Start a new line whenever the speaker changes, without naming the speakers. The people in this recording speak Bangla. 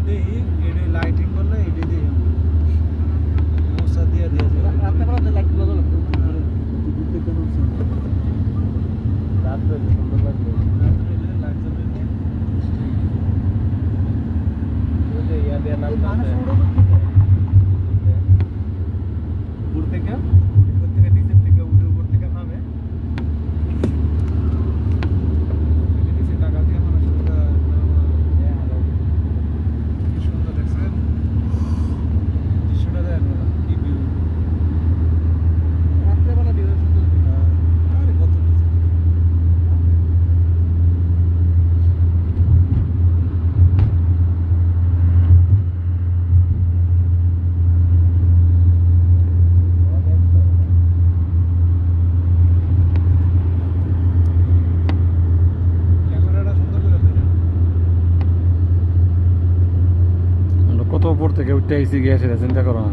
দেই এডে লাইটিং করলে এডে দেই মশা দিয়ে দিয়ে
রাতে বেলা লাইট গুলো জ্বলে
ঘুরতে কেন
রাত বেলা সুন্দর লাগবে
রাত্রে এলে লাইট জ্বলে
ওই যে ইয়া দিয়ে নাম
দূর থেকে উপর থেকে নিচের থেকে উঠে উপর থেকে নামে নিচে টাকা দিয়ে মানুষের কি সুন্দর দেখছেন দৃশ্যটা দেন কি ভিউ
রাতে বেলা ভিউ সুন্দর
আরে কত নিচে ক্যামেরাটা সুন্দর করে দেন
আমরা কত উপর থেকে উঠে আইসি গিয়ে সেটা চিন্তা করো না